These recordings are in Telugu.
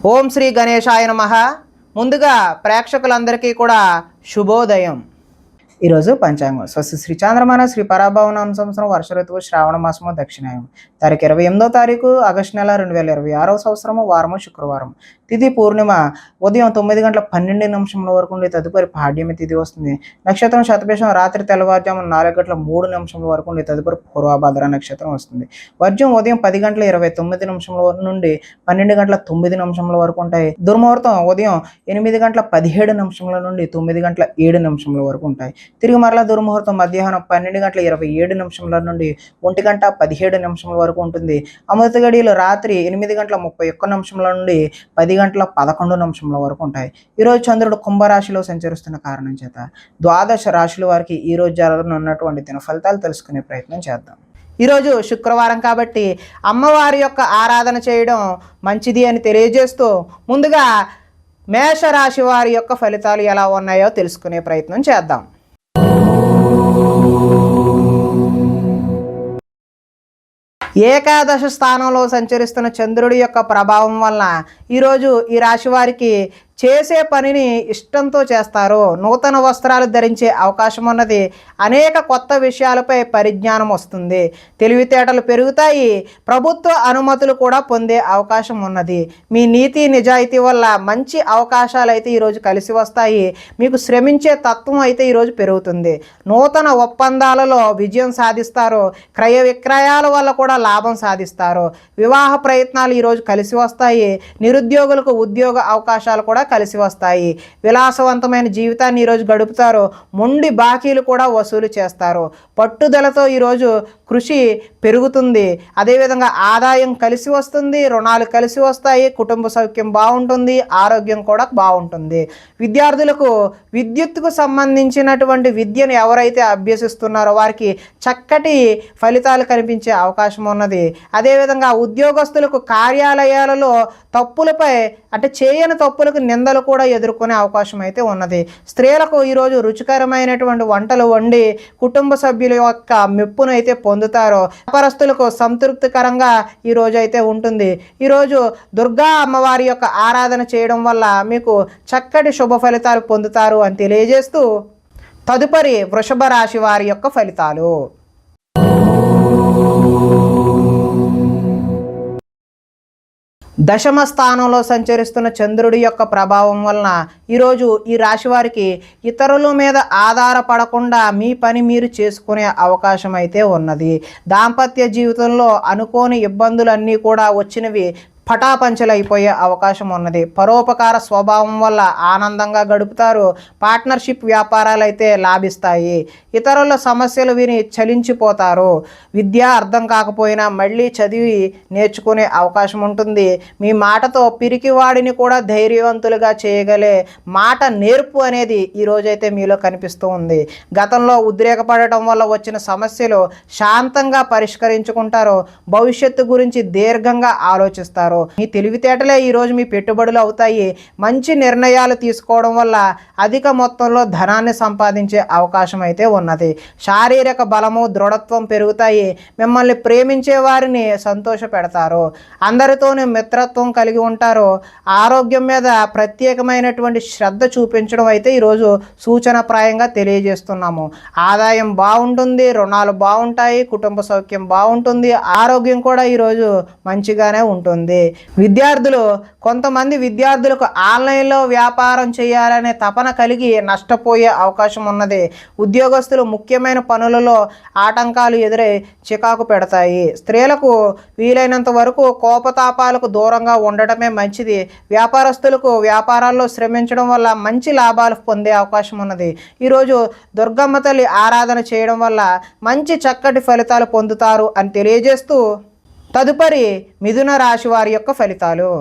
ఓం శ్రీ గణేశాయ నమః. ముందుగా ప్రేక్షకులందరికీ కూడా శుభోదయం. ఈరోజు పంచాంగం స్వస్తి శ్రీ చాంద్రమాన శ్రీ పరాభవనామ సంవత్సరం వర్ష ఋతువు శ్రావణ మాసము దక్షిణాయం తారీఖు 28 ఆగస్టు నెల 2026 సంవత్సరము వారము శుక్రవారం. తిథి పూర్ణిమ ఉదయం 9:12 వరకు ఉండి తదుపరి పాడ్యమి తిథి వస్తుంది. నక్షత్రం శతభిషం రాత్రి తెల్లవారుజామున 4:03 వరకు ఉండి తదుపరి పూర్వభద్ర నక్షత్రం వస్తుంది. వర్జం ఉదయం 10:29 నుండి 12:09 వరకు ఉంటాయి. దుర్ముహూర్తం ఉదయం 8:17 నుండి 9:07 వరకు ఉంటాయి. తిరిగి మరలా దుర్ముహూర్తం మధ్యాహ్నం 12:27 నుండి 1:17 వరకు ఉంటుంది. అమృత గడియలు రాత్రి 8:31 నుండి 10:11 వరకు ఉంటాయి. ఈరోజు చంద్రుడు కుంభరాశిలో సంచరిస్తున్న కారణం చేత ద్వాదశ రాశుల వారికి ఈరోజు జరగనున్నటువంటి దిన ఫలితాలు తెలుసుకునే ప్రయత్నం చేద్దాం. ఈరోజు శుక్రవారం కాబట్టి అమ్మవారి యొక్క ఆరాధన చేయడం మంచిది అని తెలియజేస్తూ ముందుగా మేషరాశి వారి యొక్క ఫలితాలు ఎలా ఉన్నాయో తెలుసుకునే ప్రయత్నం చేద్దాం. ఏకాదశ స్థానంలో సంచరిస్తున్న చంద్రుడి యొక్క ప్రభావం వలన ఈరోజు ఈ రాశి వారికి చేసే పనిని ఇష్టంతో చేస్తారు. నూతన వస్త్రాలు ధరించే అవకాశం ఉన్నది. అనేక కొత్త విషయాలపై పరిజ్ఞానం వస్తుంది. తెలివితేటలు పెరుగుతాయి. ప్రభుత్వ అనుమతులు కూడా పొందే అవకాశం ఉన్నది. మీ నీతి నిజాయితీ వల్ల మంచి అవకాశాలు అయితే ఈరోజు కలిసి వస్తాయి. మీకు శ్రమించే తత్వం అయితే ఈరోజు పెరుగుతుంది. నూతన ఒప్పందాలలో విజయం సాధిస్తారు. క్రయ విక్రయాల వల్ల కూడా లాభం సాధిస్తారు. వివాహ ప్రయత్నాలు ఈరోజు కలిసి వస్తాయి. నిరుద్యోగులకు ఉద్యోగ అవకాశాలు కూడా కలిసి వస్తాయి. విలాసవంతమైన జీవితాన్ని ఈరోజు గడుపుతారు. మొండి బాకీలు కూడా వసూలు చేస్తారు. పట్టుదలతో ఈరోజు కృషి పెరుగుతుంది. అదేవిధంగా ఆదాయం కలిసి వస్తుంది. రుణాలు కలిసి వస్తాయి. కుటుంబ సౌఖ్యం బాగుంటుంది. ఆరోగ్యం కూడా బాగుంటుంది. విద్యార్థులకు విద్యుత్తుకు సంబంధించినటువంటి విద్యను ఎవరైతే అభ్యసిస్తున్నారో వారికి చక్కటి ఫలితాలు కనిపించే అవకాశం ఉన్నది. అదేవిధంగా ఉద్యోగస్తులకు కార్యాలయాలలో తప్పులపై అంటే చేయని తప్పులకు నిందలు కూడా ఎదుర్కొనే అవకాశం అయితే ఉన్నది. స్త్రీలకు ఈరోజు రుచికరమైనటువంటి వంటలు వండి కుటుంబ సభ్యుల యొక్క మెప్పును అయితే పొందుతారు. వ్యాపారస్తులకు సంతృప్తికరంగా ఈరోజు అయితే ఉంటుంది. ఈరోజు దుర్గా అమ్మవారి యొక్క ఆరాధన చేయడం వల్ల మీకు చక్కటి శుభ ఫలితాలు పొందుతారు అని తెలియజేస్తూ తదుపరి వృషభ రాశి వారి యొక్క ఫలితాలు. దశమ స్థానంలో సంచరిస్తున్న చంద్రుడి యొక్క ప్రభావం వలన ఈరోజు ఈ రాశి వారికి ఇతరుల మీద ఆధారపడకుండా మీ పని మీరు చేసుకునే అవకాశం అయితే ఉన్నది. దాంపత్య జీవితంలో అనుకోని ఇబ్బందులన్నీ కూడా వచ్చినవి పటాపంచలైపోయే అవకాశం ఉన్నది. పరోపకార స్వభావం వల్ల ఆనందంగా గడుపుతారు. పార్ట్నర్షిప్ వ్యాపారాలు అయితే లాభిస్తాయి. ఇతరుల సమస్యలు విని చలించిపోతారు. విద్య అర్థం కాకపోయినా మళ్ళీ చదివి నేర్చుకునే అవకాశం ఉంటుంది. మీ మాటతో పిరికివాడిని కూడా ధైర్యవంతులుగా చేయగలే మాట నేర్పు అనేది ఈరోజైతే మీలో కనిపిస్తూ ఉంది. గతంలో ఉద్రేకపడటం వల్ల వచ్చిన సమస్యలు శాంతంగా పరిష్కరించుకుంటారు. భవిష్యత్తు గురించి దీర్ఘంగా ఆలోచిస్తారు. మీ తెలివితేటలే ఈరోజు మీ పెట్టుబడులు అవుతాయి. మంచి నిర్ణయాలు తీసుకోవడం వల్ల అధిక మొత్తంలో ధనాన్ని సంపాదించే అవకాశం అయితే ఉన్నది. శారీరక బలము దృఢత్వం పెరుగుతాయి. మిమ్మల్ని ప్రేమించే వారిని సంతోష పెడతారు. అందరితోనూ మిత్రత్వం కలిగి ఉంటారు. ఆరోగ్యం మీద ప్రత్యేకమైనటువంటి శ్రద్ధ చూపించడం అయితే ఈరోజు సూచనప్రాయంగా తెలియజేస్తున్నాము. ఆదాయం బాగుంటుంది. రుణాలు బాగుంటాయి. కుటుంబ సౌఖ్యం బాగుంటుంది. ఆరోగ్యం కూడా ఈరోజు మంచిగానే ఉంటుంది. కొంతమంది విద్యార్థులకు ఆన్లైన్లో వ్యాపారం చేయాలనే తపన కలిగి నష్టపోయే అవకాశం ఉన్నది. ఉద్యోగస్తులు ముఖ్యమైన పనులలో ఆటంకాలు ఎదురై చికాకు పెడతాయి. స్త్రీలకు వీలైనంత వరకు కోపతాపాలకు దూరంగా ఉండటమే మంచిది. వ్యాపారస్తులకు వ్యాపారాల్లో శ్రమించడం వల్ల మంచి లాభాలు పొందే అవకాశం ఉన్నది. ఈరోజు దుర్గమ్మ తల్లి ఆరాధన చేయడం వల్ల మంచి చక్కటి ఫలితాలు పొందుతారు అని తెలియజేస్తూ తదుపరి మిథున రాశి వారి యొక్క ఫలితాలు.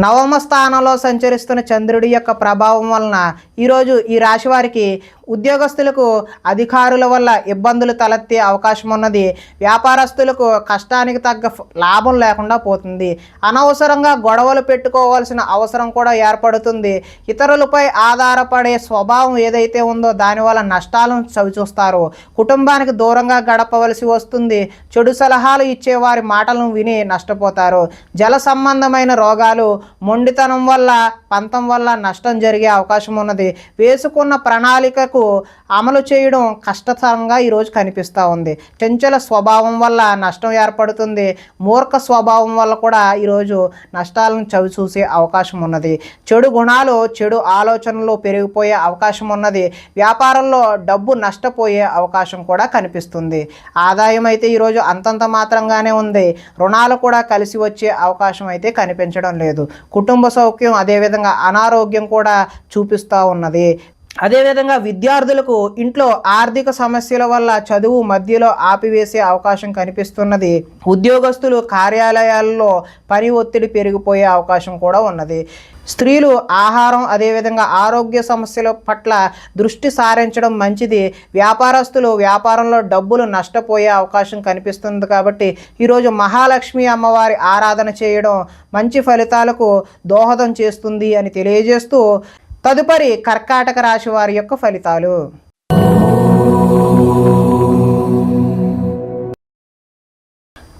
నవమ స్థానంలో సంచరిస్తున్న చంద్రుడి యొక్క ప్రభావం వలన ఈరోజు ఈ రాశి వారికి ఉద్యోగస్తులకు అధికారుల వల్ల ఇబ్బందులు తలెత్తే అవకాశం ఉన్నది. వ్యాపారస్తులకు కష్టానికి తగ్గ లాభం లేకుండా పోతుంది. అనవసరంగా గొడవలు పెట్టుకోవాల్సిన అవసరం కూడా ఏర్పడుతుంది. ఇతరులపై ఆధారపడే స్వభావం ఏదైతే ఉందో దానివల్ల నష్టాలను చవిచూస్తారు. కుటుంబానికి దూరంగా గడపవలసి వస్తుంది. చెడు సలహాలు ఇచ్చే వారి మాటలను విని నష్టపోతారు. జల సంబంధమైన రోగాలు, మొండితనం వల్ల, పంతం వల్ల నష్టం జరిగే అవకాశం ఉన్నది. వేసుకున్న ప్రణాళికకు అమలు చేయడం కష్టతరంగా ఈరోజు కనిపిస్తూ ఉంది. చంచల స్వభావం వల్ల నష్టం ఏర్పడుతుంది. మూర్ఖ స్వభావం వల్ల కూడా ఈరోజు నష్టాలను చవిచూసే అవకాశం ఉన్నది. చెడు గుణాలు, చెడు ఆలోచనలు పెరిగిపోయే అవకాశం ఉన్నది. వ్యాపారంలో డబ్బు నష్టపోయే అవకాశం కూడా కనిపిస్తుంది. ఆదాయం అయితే ఈరోజు అంతంత మాత్రంగానే ఉంది. రుణాలు కూడా కలిసి వచ్చే అవకాశం అయితే కనిపించడం లేదు. కుటుంబ సౌఖ్యం, అదేవిధంగా అనారోగ్యం కూడా చూపిస్తూ ఉన్నది. అదేవిధంగా విద్యార్థులకు ఇంట్లో ఆర్థిక సమస్యల వల్ల చదువు మధ్యలో ఆపివేసే అవకాశం కనిపిస్తున్నది. ఉద్యోగస్తులు కార్యాలయాల్లో పని ఒత్తిడి పెరిగిపోయే అవకాశం కూడా ఉన్నది. స్త్రీలు ఆహారం, అదేవిధంగా ఆరోగ్య సమస్యల పట్ల దృష్టి సారించడం మంచిది. వ్యాపారస్తులు వ్యాపారంలో డబ్బులు నష్టపోయే అవకాశం కనిపిస్తుంది. కాబట్టి ఈరోజు మహాలక్ష్మి అమ్మవారి ఆరాధన చేయడం మంచి ఫలితాలకు దోహదం చేస్తుంది అని తెలియజేస్తూ, తదుపరి కర్కాటక రాశి వారి యొక్క ఫలితాలు.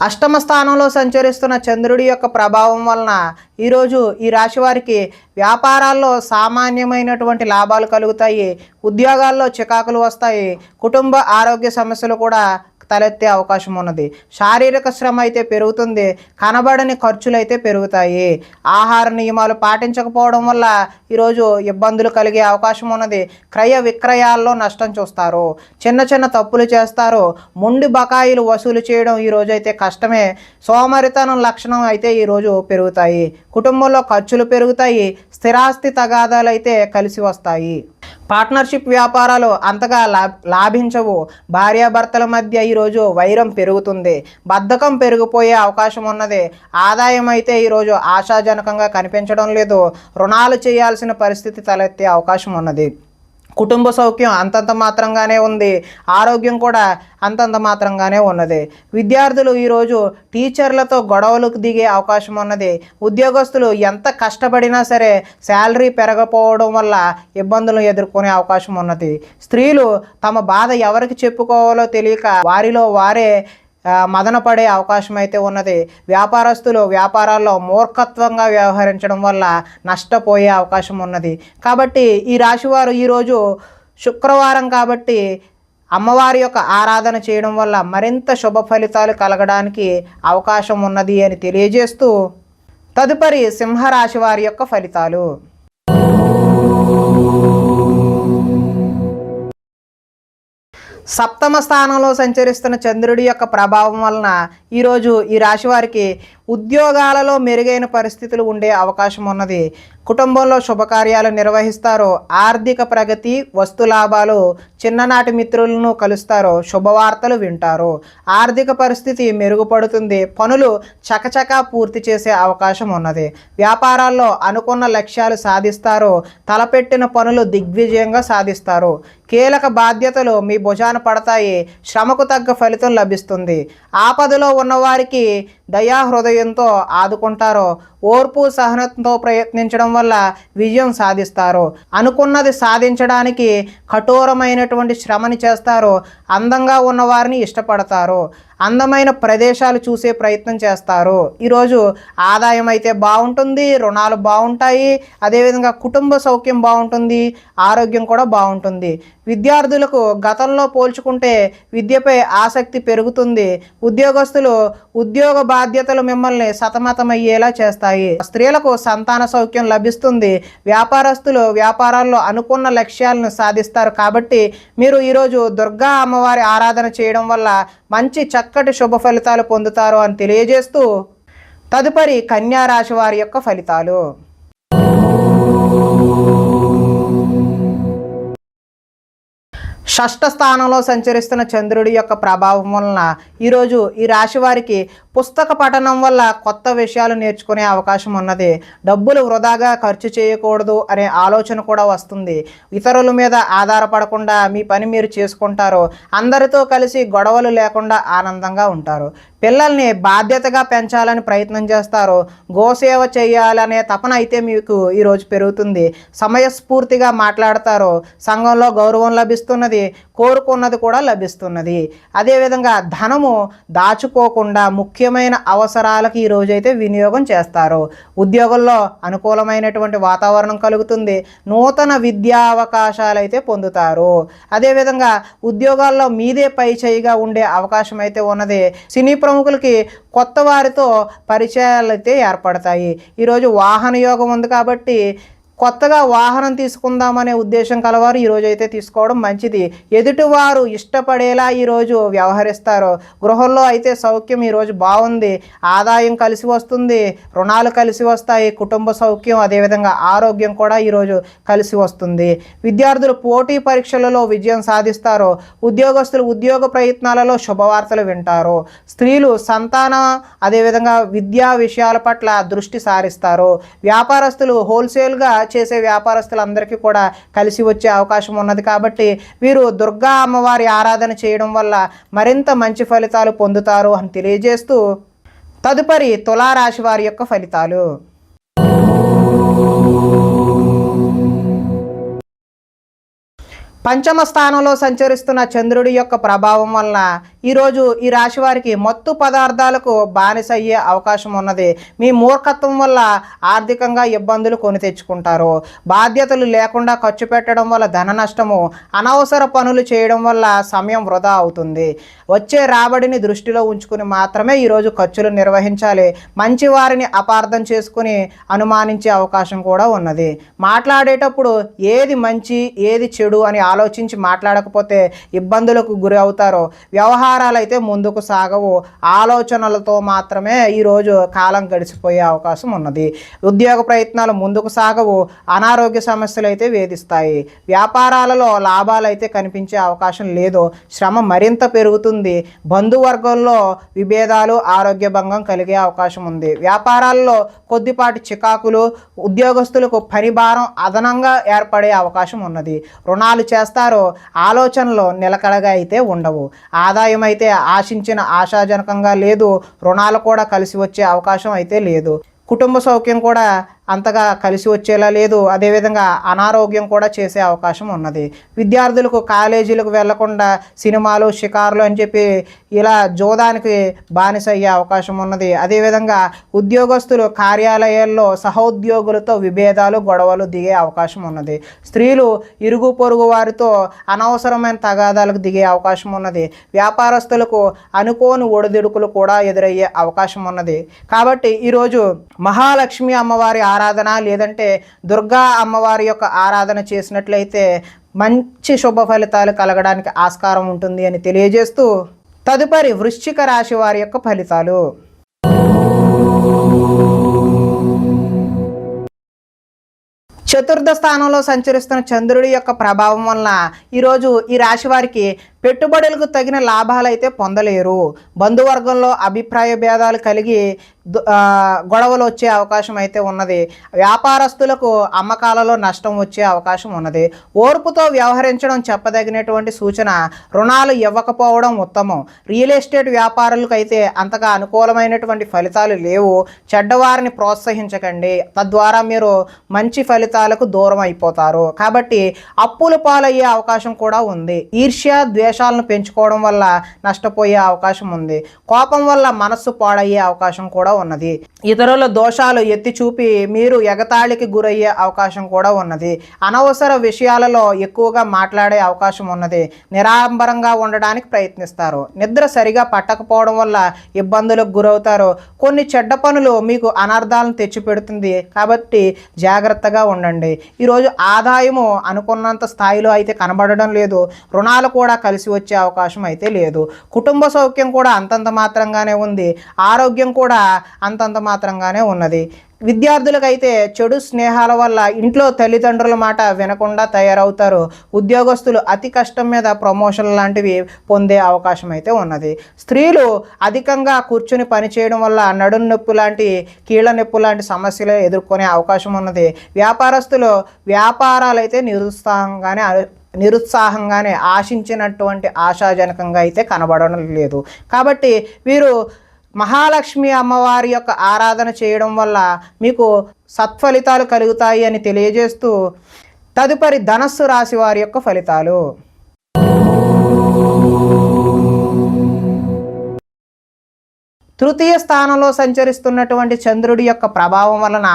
అష్టమ స్థానంలో సంచరిస్తున్న చంద్రుడి యొక్క ప్రభావం వలన ఈరోజు ఈ రాశి వారికి వ్యాపారాల్లో సామాన్యమైనటువంటి లాభాలు కలుగుతాయి. ఉద్యోగాల్లో చికాకులు వస్తాయి. కుటుంబ ఆరోగ్య సమస్యలు కూడా తలెత్తే అవకాశం ఉన్నది. శారీరక శ్రమ అయితే పెరుగుతుంది. కనబడని ఖర్చులు అయితే పెరుగుతాయి. ఆహార నియమాలు పాటించకపోవడం వల్ల ఈరోజు ఇబ్బందులు కలిగే అవకాశం ఉన్నది. క్రయ విక్రయాల్లో నష్టం చూస్తారు. చిన్న చిన్న తప్పులు చేస్తారు. మొండి బకాయిలు వసూలు చేయడం ఈరోజు అయితే కష్టమే. సోమరితనం లక్షణం అయితే ఈరోజు పెరుగుతాయి. కుటుంబంలో ఖర్చులు పెరుగుతాయి. స్థిరాస్తి తగాదాలు అయితే కలిసి వస్తాయి. పార్ట్నర్షిప్ వ్యాపారాలు అంతగా లాభించవు. భార్యాభర్తల మధ్య ఈరోజు వైరం పెరుగుతుంది. బద్ధకం పెరిగిపోయే అవకాశం ఉన్నది. ఆదాయం అయితే ఈరోజు ఆశాజనకంగా కనిపించడం లేదు. రుణాలు చేయాల్సిన పరిస్థితి తలెత్తే అవకాశం ఉన్నది. కుటుంబ సౌఖ్యం అంతంత మాత్రంగానే ఉంది. ఆరోగ్యం కూడా అంతంత మాత్రంగానే ఉన్నది. విద్యార్థులు ఈరోజు టీచర్లతో గొడవలకు దిగే అవకాశం ఉన్నది. ఉద్యోగస్తులు ఎంత కష్టపడినా సరే శాలరీ పెరగకపోవడం వల్ల ఇబ్బందులు ఎదుర్కొనే అవకాశం ఉన్నది. స్త్రీలు తమ బాధ ఎవరికి చెప్పుకోవాలో తెలియక వారిలో వారే మదన పడే అవకాశం అయితే ఉన్నది. వ్యాపారస్తులు వ్యాపారాల్లో మూర్ఖత్వంగా వ్యవహరించడం వల్ల నష్టపోయే అవకాశం ఉన్నది. కాబట్టి ఈ రాశివారు ఈరోజు శుక్రవారం కాబట్టి అమ్మవారి యొక్క ఆరాధన చేయడం వల్ల మరింత శుభ ఫలితాలు కలగడానికి అవకాశం ఉన్నది అని తెలియజేస్తూ, తదుపరి సింహరాశి వారి యొక్క ఫలితాలు. సప్తమ స్థానంలో సంచరిస్తున్న చంద్రుడి యొక్క ప్రభావం వలన ఈరోజు ఈ రాశి వారికి ఉద్యోగాలలో మెరుగైన పరిస్థితులు ఉండే అవకాశం ఉన్నది. కుటుంబంలో శుభకార్యాలు నిర్వహిస్తారు. ఆర్థిక ప్రగతి, వస్తు లాభాలు, చిన్ననాటి మిత్రులను కలుస్తారు. శుభవార్తలు వింటారు. ఆర్థిక పరిస్థితి మెరుగుపడుతుంది. పనులు చకచకా పూర్తి చేసే అవకాశం ఉన్నది. వ్యాపారాల్లో అనుకున్న లక్ష్యాలు సాధిస్తారు. తలపెట్టిన పనులు దిగ్విజయంగా సాధిస్తారు. కీలక బాధ్యతలు మీ భుజాన పడతాయి. శ్రమకు తగ్గ ఫలితం లభిస్తుంది. ఆపదలో ఉన్నవారికి దయా హృదయంతో ఆదుకుంటారు. ఓర్పు సహనంతో ప్రయత్నించడం వల్ల విజయం సాధిస్తారు. అనుకున్నది సాధించడానికి కఠోరమైనటువంటి శ్రమని చేస్తారు. అందంగా ఉన్నవారిని ఇష్టపడతారు. అందమైన ప్రదేశాలు చూసే ప్రయత్నం చేస్తారు. ఈరోజు ఆదాయం అయితే బాగుంటుంది. రుణాలు బాగుంటాయి. అదేవిధంగా కుటుంబ సౌఖ్యం బాగుంటుంది. ఆరోగ్యం కూడా బాగుంటుంది. విద్యార్థులకు గతంలో పోల్చుకుంటే విద్యపై ఆసక్తి పెరుగుతుంది. ఉద్యోగస్తులు ఉద్యోగ బాధ్యతలు మిమ్మల్ని సతమతమయ్యేలా చేస్తాయి. స్త్రీలకు సంతాన సౌఖ్యం లభిస్తుంది. వ్యాపారస్తులు వ్యాపారాల్లో అనుకున్న లక్ష్యాలను సాధిస్తారు. కాబట్టి మీరు ఈరోజు దుర్గా అమ్మవారి ఆరాధన చేయడం వల్ల మంచి చక్కటి శుభ ఫలితాలు పొందుతారు అని తెలియజేస్తూ, తదుపరి కన్యా రాశి వారి యొక్క ఫలితాలు. షష్ఠ స్థానంలో సంచరిస్తున్న చంద్రుడి యొక్క ప్రభావం వలన ఈరోజు ఈ రాశి వారికి పుస్తక పఠనం వల్ల కొత్త విషయాలు నేర్చుకునే అవకాశం ఉన్నది. డబ్బులు వృధాగా ఖర్చు చేయకూడదు అనే ఆలోచన కూడా వస్తుంది. ఇతరుల మీద ఆధారపడకుండా మీ పని మీరు చేసుకుంటారు. అందరితో కలిసి గొడవలు లేకుండా ఆనందంగా ఉంటారు. పిల్లల్ని బాధ్యతగా పెంచాలని ప్రయత్నం చేస్తారు. గోసేవ చేయాలనే తపన అయితే మీకు ఈరోజు పెరుగుతుంది. సమయస్ఫూర్తిగా మాట్లాడతారు. సంఘంలో గౌరవం లభిస్తున్నది. కోరుకున్నది కూడా లభిస్తున్నది. అదేవిధంగా ధనము దాచుకోకుండా ముఖ్యమైన అవసరాలకు ఈ రోజైతే వినియోగం చేస్తారు. ఉద్యోగంలో అనుకూలమైనటువంటి వాతావరణం కలుగుతుంది. నూతన విద్యా అవకాశాలు అయితే పొందుతారు. అదేవిధంగా ఉద్యోగాల్లో మీదే పై చేయిగా ఉండే అవకాశం అయితే ఉన్నది. సినీ ప్రముఖులకి కొత్త వారితో పరిచయాలు అయితే ఏర్పడతాయి. ఈరోజు వాహన యోగం ఉంది కాబట్టి కొత్తగా వాహనం తీసుకుందామనే ఉద్దేశం కలవారు ఈరోజు అయితే తీసుకోవడం మంచిది. ఎదుటివారు ఇష్టపడేలా ఈరోజు వ్యవహరిస్తారు. గృహంలో అయితే సౌఖ్యం ఈరోజు బాగుంది. ఆదాయం కలిసి వస్తుంది. రుణాలు కలిసి వస్తాయి. కుటుంబ సౌఖ్యం అదేవిధంగా ఆరోగ్యం కూడా ఈరోజు కలిసి వస్తుంది. విద్యార్థులు పోటీ పరీక్షలలో విజయం సాధిస్తారు. ఉద్యోగస్తులు ఉద్యోగ ప్రయత్నాలలో శుభవార్తలు వింటారు. స్త్రీలు సంతానం అదేవిధంగా విద్యా విషయాల పట్ల దృష్టి సారిస్తారు. వ్యాపారస్తులు హోల్సేల్గా చేసే వ్యాపారస్తులందరికీ కూడా కలిసి వచ్చే అవకాశం ఉన్నది. కాబట్టి వీరు దుర్గా అమ్మవారి ఆరాధన చేయడం వల్ల మరింత మంచి ఫలితాలు పొందుతారు అని తెలియజేస్తూ తదుపరి తులారాశి వారి యొక్క ఫలితాలు. పంచమ స్థానంలో సంచరిస్తున్న చంద్రుడి యొక్క ప్రభావం వలన ఈరోజు ఈ రాశి వారికి మత్తు పదార్థాలకు బానిస అయ్యే అవకాశం ఉన్నది. మీ మూర్ఖత్వం వల్ల ఆర్థికంగా ఇబ్బందులు కొని తెచ్చుకుంటారు. బాధ్యతలు లేకుండా ఖర్చు పెట్టడం వల్ల ధన నష్టము, అనవసర పనులు చేయడం వల్ల సమయం వృధా అవుతుంది. వచ్చే రాబడిని దృష్టిలో ఉంచుకుని మాత్రమే ఈరోజు ఖర్చులు నిర్వహించాలి. మంచి వారిని అపార్థం చేసుకుని అనుమానించే అవకాశం కూడా ఉన్నది. మాట్లాడేటప్పుడు ఏది మంచి ఏది చెడు అని ఆలోచించి మాట్లాడకపోతే ఇబ్బందులకు గురి అవుతారు. వ్యవహారాలు అయితే ముందుకు సాగవు. ఆలోచనలతో మాత్రమే ఈరోజు కాలం గడిచిపోయే అవకాశం ఉన్నది. ఉద్యోగ ప్రయత్నాలు ముందుకు సాగవు. అనారోగ్య సమస్యలు అయితే వేధిస్తాయి. వ్యాపారాలలో లాభాలు అయితే కనిపించే అవకాశం లేదు. శ్రమ మరింత పెరుగుతుంది. బంధువర్గంలో విభేదాలు, ఆరోగ్య భంగం కలిగే అవకాశం ఉంది. వ్యాపారాల్లో కొద్దిపాటి చికాకులు, ఉద్యోగస్తులకు పని భారం అదనంగా ఏర్పడే అవకాశం ఉన్నది. రుణాలు చేస్తారో ఆలోచనలు నిలకడగా అయితే ఉండవు. ఆదాయం అయితే ఆశించిన ఆశాజనకంగా లేదు. రుణాలు కూడా కలిసి వచ్చే అవకాశం అయితే లేదు. కుటుంబ సౌఖ్యం కూడా అంతగా కలిసి వచ్చేలా లేదు. అదేవిధంగా అనారోగ్యం కూడా చేసే అవకాశం ఉన్నది. విద్యార్థులకు కాలేజీలకు వెళ్లకుండా సినిమాలు, షికారులు అని చెప్పి ఇలా జోదానికి బానిస అయ్యే అవకాశం ఉన్నది. అదేవిధంగా ఉద్యోగస్తులు కార్యాలయాల్లో సహోద్యోగులతో విభేదాలు, గొడవలు దిగే అవకాశం ఉన్నది. స్త్రీలు ఇరుగు పొరుగు వారితో అనవసరమైన తగాదాలకు దిగే అవకాశం ఉన్నది. వ్యాపారస్తులకు అనుకోని ఒడిదుడుకులు కూడా ఎదురయ్యే అవకాశం ఉన్నది. కాబట్టి ఈరోజు మహాలక్ష్మి అమ్మవారి ఆరాధన లేదంటే దుర్గా అమ్మవారి యొక్క ఆరాధన చేసినట్లయితే మంచి శుభ ఫలితాలు కలగడానికి ఆస్కారం ఉంటుంది అని తెలియజేస్తూ తదుపరి వృశ్చిక రాశి వారి యొక్క ఫలితాలు. చతుర్థ స్థానంలో సంచరిస్తున్న చంద్రుడి యొక్క ప్రభావం వలన ఈరోజు ఈ రాశి వారికి పెట్టుబడులకు తగిన లాభాలు అయితే పొందలేరు. బంధువర్గంలో అభిప్రాయ భేదాలు కలిగి గొడవలు వచ్చే అవకాశం అయితే ఉన్నది. వ్యాపారస్తులకు అమ్మకాలలో నష్టం వచ్చే అవకాశం ఉన్నది. ఓర్పుతో వ్యవహరించడం చెప్పదగినటువంటి సూచన. రుణాలు ఇవ్వకపోవడం ఉత్తమం. రియల్ ఎస్టేట్ వ్యాపారులకు అయితే అంతగా అనుకూలమైనటువంటి ఫలితాలు లేవు. చెడ్డవారిని ప్రోత్సహించకండి. తద్వారా మీరు మంచి ఫలితాలకు దూరం అయిపోతారు. కాబట్టి అప్పుల పాలయ్యే అవకాశం కూడా ఉంది. ఈర్ష్య, ద్వేషాలను పెంచుకోవడం వల్ల నష్టపోయే అవకాశం ఉంది. కోపం వల్ల మనస్సు పాడయ్యే అవకాశం కూడా ఉన్నది. ఇతరుల దోషాలు ఎత్తి చూపి మీరు ఎగతాళికి గురయ్యే అవకాశం కూడా ఉన్నది. అనవసర విషయాలలో ఎక్కువగా మాట్లాడే అవకాశం ఉన్నది. నిరాడంబరంగా ఉండడానికి ప్రయత్నిస్తారు. నిద్ర సరిగా పట్టకపోవడం వల్ల ఇబ్బందులకు గురవుతారు. కొన్ని చెడ్డ పనులు మీకు అనర్థాలను తెచ్చిపెడుతుంది. కాబట్టి జాగ్రత్తగా ఉండండి. ఈరోజు ఆదాయము అనుకున్నంత స్థాయిలో అయితే కనబడడం లేదు. రుణాలు కూడా కలిసి కలిసి వచ్చే అవకాశం అయితే లేదు. కుటుంబ సౌఖ్యం కూడా అంతంత మాత్రంగానే ఉంది, ఆరోగ్యం కూడా అంతంత మాత్రంగానే ఉన్నది. విద్యార్థులకైతే చెడు స్నేహాల వల్ల ఇంట్లో తల్లిదండ్రుల మాట వినకుండా తయారవుతారు. ఉద్యోగస్తులు అతి కష్టం మీద ప్రమోషన్ లాంటివి పొందే అవకాశం అయితే ఉన్నది. స్త్రీలు అధికంగా కూర్చుని పనిచేయడం వల్ల నడుము నొప్పి లాంటి, కీళ్ళ నొప్పి లాంటి సమస్యలు ఎదుర్కొనే అవకాశం ఉన్నది. వ్యాపారస్తులు వ్యాపారాలు అయితే నిరుత్సాహంగానే ఆశించినటువంటి ఆశాజనకంగా అయితే కనబడడం లేదు. కాబట్టి వీరు మహాలక్ష్మి అమ్మవారి యొక్క ఆరాధన చేయడం వల్ల మీకు సత్ఫలితాలు కలుగుతాయి అని తెలియజేస్తూ, తదుపరి ధనస్సు రాశి వారి యొక్క ఫలితాలు. తృతీయ స్థానంలో సంచరిస్తున్నటువంటి చంద్రుడి యొక్క ప్రభావం వలన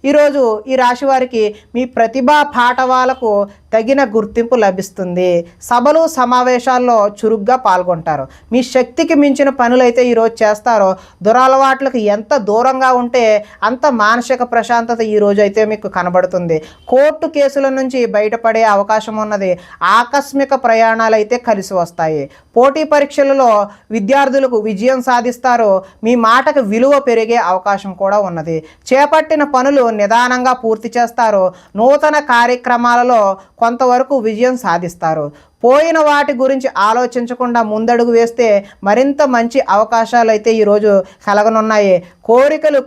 ఈరోజు ఈ రాశి వారికి మీ ప్రతిభా పాఠవాలకు తగిన గుర్తింపు లభిస్తుంది. సభలు సమావేశాల్లో చురుగ్గా పాల్గొంటారు. మీ శక్తికి మించిన పనులైతే ఈరోజు చేస్తారో. దురలవాట్లకు ఎంత దూరంగా ఉంటే అంత మానసిక ప్రశాంతత ఈరోజు అయితే మీకు కనబడుతుంది. కోర్టు కేసుల నుంచి బయటపడే అవకాశం ఉన్నది. ఆకస్మిక ప్రయాణాలు అయితే కలిసి వస్తాయి. పోటీ పరీక్షలలో విద్యార్థులకు విజయం సాధిస్తారు. మీ మాటకు విలువ పెరిగే అవకాశం కూడా ఉన్నది. చేపట్టిన పనులు నిదానంగా పూర్తి చేస్తారు. నూతన కార్యక్రమాలలో కొంతవరకు విజయం సాధిస్తారు. పోయిన వాటి గురించి ఆలోచించకుండా ముందడుగు వేస్తే మరింత మంచి అవకాశాలు అయితే ఈరోజు కలగనున్నాయి. కోరికలు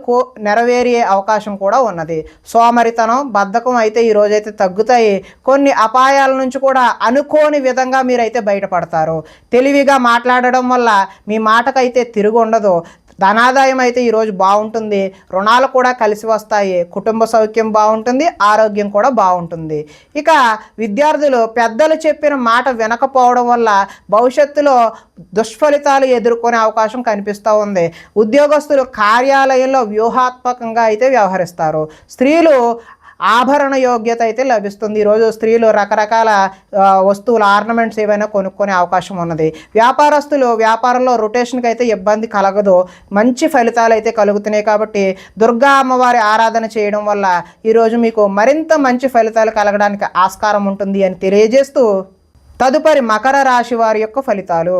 నెరవేరే అవకాశం కూడా ఉన్నది. సోమరితనం, బద్ధకం అయితే ఈరోజైతే తగ్గుతాయి. కొన్ని అపాయాల నుంచి కూడా అనుకోని విధంగా మీరైతే బయటపడతారు. తెలివిగా మాట్లాడడం వల్ల మీ మాటకైతే తిరుగు ఉండదు. ధనాదాయం అయితే ఈరోజు బాగుంటుంది. రుణాలు కూడా కలిసి వస్తాయి. కుటుంబ సౌఖ్యం బాగుంటుంది, ఆరోగ్యం కూడా బాగుంటుంది. ఇక విద్యార్థులు పెద్దలు చెప్పిన మాట వినకపోవడం వల్ల భవిష్యత్తులో దుష్ఫలితాలు ఎదుర్కొనే అవకాశం కనిపిస్తూ ఉంది. ఉద్యోగస్తులు కార్యాలయంలో వ్యూహాత్మకంగా అయితే వ్యవహరిస్తారు. స్త్రీలు ఆభరణ యోగ్యత అయితే లభిస్తుంది. ఈరోజు స్త్రీలు రకరకాల వస్తువులు, ఆర్నమెంట్స్ ఏవైనా కొనుక్కునే అవకాశం ఉన్నది. వ్యాపారస్తులు వ్యాపారంలో రొటేషన్కి అయితే ఇబ్బంది కలగదు. మంచి ఫలితాలు అయితే కలుగుతున్నాయి. కాబట్టి దుర్గా అమ్మవారి ఆరాధన చేయడం వల్ల ఈరోజు మీకు మరింత మంచి ఫలితాలు కలగడానికి ఆస్కారం ఉంటుంది అని తెలియజేస్తూ, తదుపరి మకర రాశి వారి యొక్క ఫలితాలు.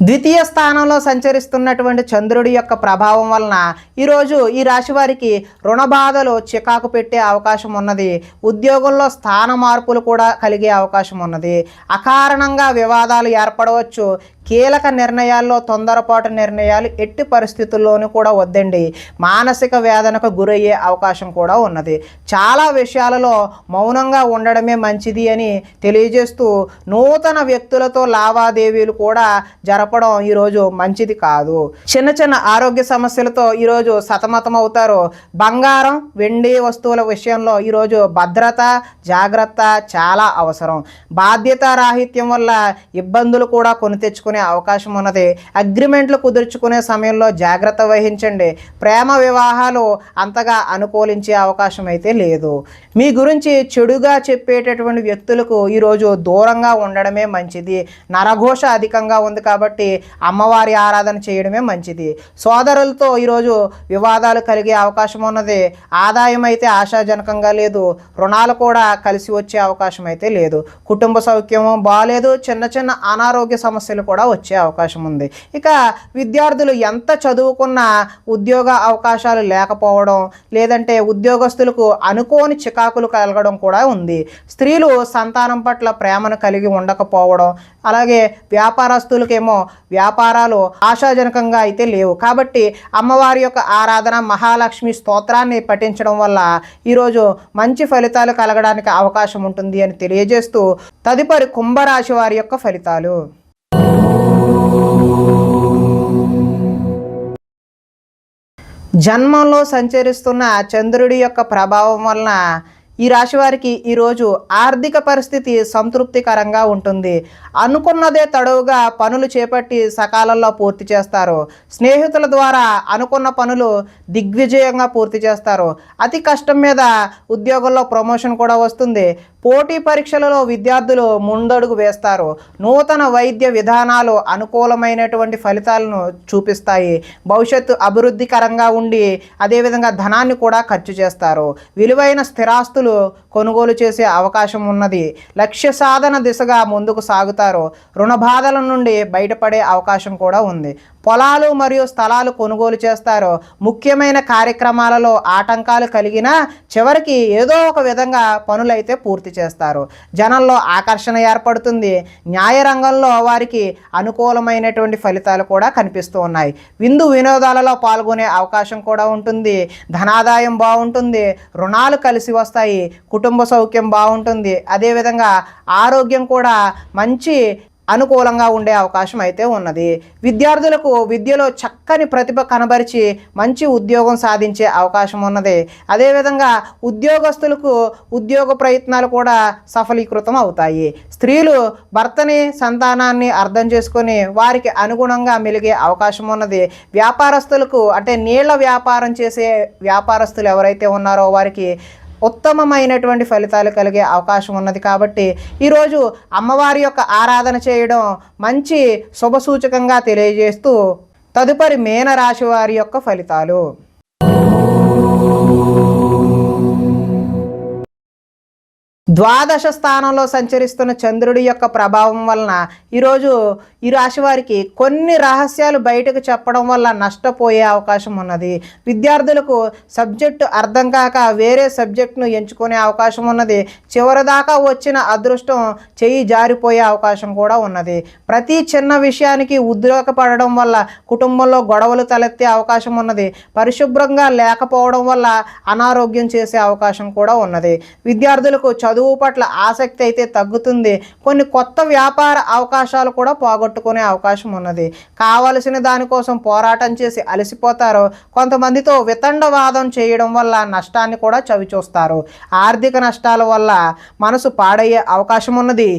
ద్వితీయ స్థానంలో సంచరిస్తున్నటువంటి చంద్రుడి యొక్క ప్రభావం వలన ఈరోజు ఈ రాశి వారికి రుణ బాధలు చికాకు పెట్టే అవకాశం ఉన్నది. ఉద్యోగంలో స్థాన మార్పులు కూడా కలిగే అవకాశం ఉన్నది. అకారణంగా వివాదాలు ఏర్పడవచ్చు. కీలక నిర్ణయాల్లో తొందరపాటు నిర్ణయాలు ఎట్టి పరిస్థితుల్లోనూ కూడా వద్దండి. మానసిక వేదనకు గురయ్యే అవకాశం కూడా ఉన్నది. చాలా విషయాలలో మౌనంగా ఉండడమే మంచిది అని తెలియజేస్తూ, నూతన వ్యక్తులతో లావాదేవీలు కూడా జరపడం ఈరోజు మంచిది కాదు. చిన్న చిన్న ఆరోగ్య సమస్యలతో ఈరోజు సతమతం అవుతారు. బంగారం, వెండి వస్తువుల విషయంలో ఈరోజు భద్రత, జాగ్రత్త చాలా అవసరం. బాధ్యత రాహిత్యం వల్ల ఇబ్బందులు కూడా కొని తెచ్చుకునే అవకాశం ఉన్నది. అగ్రిమెంట్లు కుదుర్చుకునే సమయంలో జాగ్రత్త వహించండి. ప్రేమ వివాహాలు అంతగా అనుకూలించే అవకాశం అయితే లేదు. మీ గురించి చెడుగా చెప్పేటటువంటి వ్యక్తులకు ఈరోజు దూరంగా ఉండడమే మంచిది. నరఘోష అధికంగా ఉంది కాబట్టి అమ్మవారి ఆరాధన చేయడమే మంచిది. సోదరులతో ఈరోజు వివాదాలు కలిగే అవకాశం ఉన్నది. ఆదాయం అయితే ఆశాజనకంగా లేదు. రుణాలు కూడా కలిసి వచ్చే అవకాశం అయితే లేదు. కుటుంబ సౌఖ్యము బాలేదు. చిన్న చిన్న అనారోగ్య సమస్యలు కూడా వచ్చే అవకాశం ఉంది. ఇక విద్యార్థులు ఎంత చదువుకున్నా ఉద్యోగ అవకాశాలు లేకపోవడం, లేదంటే ఉద్యోగస్తులకు అనుకోని చికాకులు కలగడం కూడా ఉంది. స్త్రీలు సంతానం పట్ల ప్రేమను కలిగి ఉండకపోవడం, అలాగే వ్యాపారస్తులకేమో వ్యాపారాలు ఆశాజనకంగా అయితే లేవు. కాబట్టి అమ్మవారి యొక్క ఆరాధన, మహాలక్ష్మి స్తోత్రాన్ని పఠించడం వల్ల ఈరోజు మంచి ఫలితాలు కలగడానికి అవకాశం ఉంటుంది అని తెలియజేస్తూ, తదుపరి కుంభరాశి వారి యొక్క ఫలితాలు. జన్మంలో సంచరిస్తున్న చంద్రుడి యొక్క ప్రభావం వలన ఈ రాశి వారికి ఈరోజు ఆర్థిక పరిస్థితి సంతృప్తికరంగా ఉంటుంది. అనుకున్నదే తడవుగా పనులు చేపట్టి సకాలంలో పూర్తి చేస్తారు. స్నేహితుల ద్వారా అనుకున్న పనులు దిగ్విజయంగా పూర్తి చేస్తారు. అతి కష్టం మీద ఉద్యోగంలో ప్రమోషన్ కూడా వస్తుంది. పోటీ పరీక్షలలో విద్యార్థులు ముందడుగు వేస్తారు. నూతన వైద్య విధానాలు అనుకూలమైనటువంటి ఫలితాలను చూపిస్తాయి. భవిష్యత్తు అభివృద్ధికరంగా ఉండి అదేవిధంగా ధనాన్ని కూడా ఖర్చు చేస్తారు. విలువైన స్థిరాస్తులు ఆస్తులు కొనుగోలు చేసే అవకాశం ఉన్నది. లక్ష్య సాధన దిశగా ముందుకు సాగుతారు. రుణ బాధల నుండి బయటపడే అవకాశం కూడా ఉంది. పొలాలు మరియు స్థలాలు కొనుగోలు చేస్తారు. ముఖ్యమైన కార్యక్రమాలలో ఆటంకాలు కలిగినా చివరికి ఏదో ఒక విధంగా పనులైతే పూర్తి చేస్తారు. జనంలో ఆకర్షణ ఏర్పడుతుంది. న్యాయ రంగంలో వారికి అనుకూలమైనటువంటి ఫలితాలు కూడా కనిపిస్తూ ఉన్నాయి. విందు వినోదాలలో పాల్గొనే అవకాశం కూడా ఉంటుంది. ధనాదాయం బాగుంటుంది. రుణాలు కలిసి వస్తాయి. కుటుంబ సౌఖ్యం బాగుంటుంది. అదేవిధంగా ఆరోగ్యం కూడా మంచి అనుకూలంగా ఉండే అవకాశం అయితే ఉన్నది. విద్యార్థులకు విద్యలో చక్కని ప్రతిభ కనబరిచి మంచి ఉద్యోగం సాధించే అవకాశం ఉన్నది. అదేవిధంగా ఉద్యోగస్తులకు ఉద్యోగ ప్రయత్నాలు కూడా సఫలీకృతం అవుతాయి. స్త్రీలు భర్తని సంతానాన్ని అర్థం చేసుకొని వారికి అనుగుణంగా మెలిగే అవకాశం ఉన్నది. వ్యాపారస్తులకు అంటే నీళ్ల వ్యాపారం చేసే వ్యాపారస్తులు ఎవరైతే ఉన్నారో వారికి ఉత్తమమైనటువంటి ఫలితాలు కలిగే అవకాశం ఉన్నది. కాబట్టి ఈరోజు అమ్మవారి యొక్క ఆరాధన చేయడం మంచి శుభసూచకంగా తెలియజేస్తూ తదుపరి మీనరాశి వారి యొక్క ఫలితాలు. ద్వాదశ స్థానంలో సంచరిస్తున్న చంద్రుడి యొక్క ప్రభావం వలన ఈరోజు ఈ రాశి వారికి కొన్ని రహస్యాలు బయటకు చెప్పడం వల్ల నష్టపోయే అవకాశం ఉన్నది. విద్యార్థులకు సబ్జెక్టు అర్థం కాక వేరే సబ్జెక్టును ఎంచుకునే అవకాశం ఉన్నది. చివరిదాకా వచ్చిన అదృష్టం చెయ్యి జారిపోయే అవకాశం కూడా ఉన్నది. ప్రతి చిన్న విషయానికి ఉద్రేకపడడం వల్ల కుటుంబంలో గొడవలు తలెత్తే అవకాశం ఉన్నది. పరిశుభ్రంగా లేకపోవడం వల్ల అనారోగ్యం చేసే అవకాశం కూడా ఉన్నది. విద్యార్థులకు చదువు పట్ల ఆసక్తి అయితే తగ్గుతుంది. కొన్ని కొత్త వ్యాపార అవకాశాలు కూడా పోగొట్టుకునే అవకాశం ఉన్నది. కావలసిన దానికోసం పోరాటం చేసి అలసిపోతారు. కొంతమందితో వితండవాదం చేయడం వల్ల నష్టాన్ని కూడా చవిచూస్తారు. ఆర్థిక నష్టాల వల్ల మనసు పాడయ్యే అవకాశం ఉన్నది.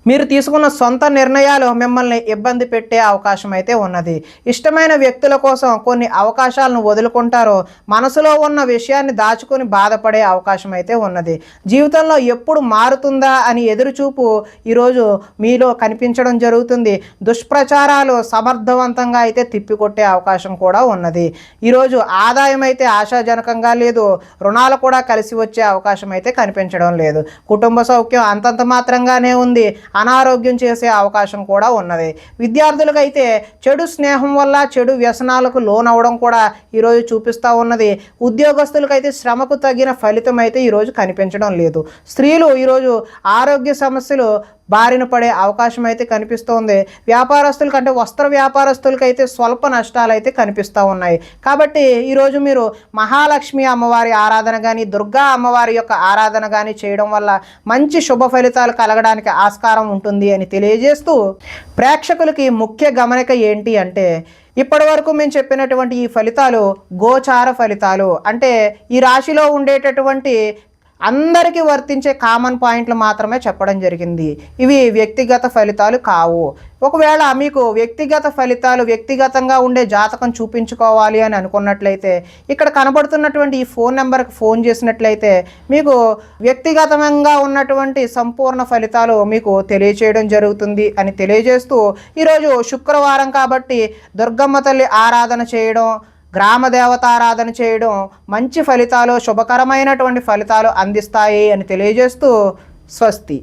మీరు తీసుకున్న సొంత నిర్ణయాలు మిమ్మల్ని ఇబ్బంది పెట్టే అవకాశం అయితే ఉన్నది. ఇష్టమైన వ్యక్తుల కోసం కొన్ని అవకాశాలను వదులుకుంటారు. మనసులో ఉన్న విషయాన్ని దాచుకొని బాధపడే అవకాశం అయితే ఉన్నది. జీవితంలో ఎప్పుడు మారుతుందా అని ఎదురుచూపు ఈరోజు మీలో కనిపించడం జరుగుతుంది. దుష్ప్రచారాలు సమర్థవంతంగా అయితే తిప్పికొట్టే అవకాశం కూడా ఉన్నది. ఈరోజు ఆదాయం అయితే ఆశాజనకంగా లేదు. రుణాలు కూడా కలిసి వచ్చే అవకాశం అయితే కనిపించడం లేదు. కుటుంబ సౌఖ్యం అంతంత మాత్రంగానే ఉంది. అనారోగ్యం చేసే అవకాశం కూడా ఉన్నది. విద్యార్థులకైతే చెడు స్నేహం వల్ల చెడు వ్యసనాలకు లోనవడం కూడా ఈరోజు చూపిస్తూ ఉన్నది. ఉద్యోగస్తులకైతే శ్రమకు తగిన ఫలితం అయితే ఈరోజు కనిపించడం లేదు. స్త్రీలు ఈరోజు ఆరోగ్య సమస్యలు బారిన పడే అవకాశం అయితే కనిపిస్తోంది. వ్యాపారస్తులకి అంటే వస్త్ర వ్యాపారస్తులకైతే స్వల్ప నష్టాలు అయితే కనిపిస్తూ ఉన్నాయి. కాబట్టి ఈరోజు మీరు మహాలక్ష్మి అమ్మవారి ఆరాధన కానీ దుర్గా అమ్మవారి యొక్క ఆరాధన కానీ చేయడం వల్ల మంచి శుభ ఫలితాలు కలగడానికి ఆస్కారం ఉంటుంది అని తెలియజేస్తూ ప్రేక్షకులకి ముఖ్య గమనిక ఏంటి అంటే ఇప్పటి వరకు మేము చెప్పినటువంటి ఈ ఫలితాలు గోచార ఫలితాలు అంటే ఈ రాశిలో ఉండేటటువంటి అందరికీ వర్తించే కామన్ పాయింట్లు మాత్రమే చెప్పడం జరిగింది. ఇవి వ్యక్తిగత ఫలితాలు కావు. ఒకవేళ మీకు వ్యక్తిగత ఫలితాలు వ్యక్తిగతంగా ఉండే జాతకం చూపించుకోవాలి అని అనుకున్నట్లయితే ఇక్కడ కనబడుతున్నటువంటి ఈ ఫోన్ నెంబర్కి ఫోన్ చేసినట్లయితే మీకు వ్యక్తిగతంగా ఉన్నటువంటి సంపూర్ణ ఫలితాలు మీకు తెలియచేయడం జరుగుతుంది అని తెలియజేస్తూ ఈరోజు శుక్రవారం కాబట్టి దుర్గమ్మ తల్లి ఆరాధన చేయడం గ్రామ దేవతారాధన చేయడం మంచి ఫలితాలు శుభకరమైనటువంటి ఫలితాలు అందిస్తాయి అని తెలియజేస్తూ స్వస్తి.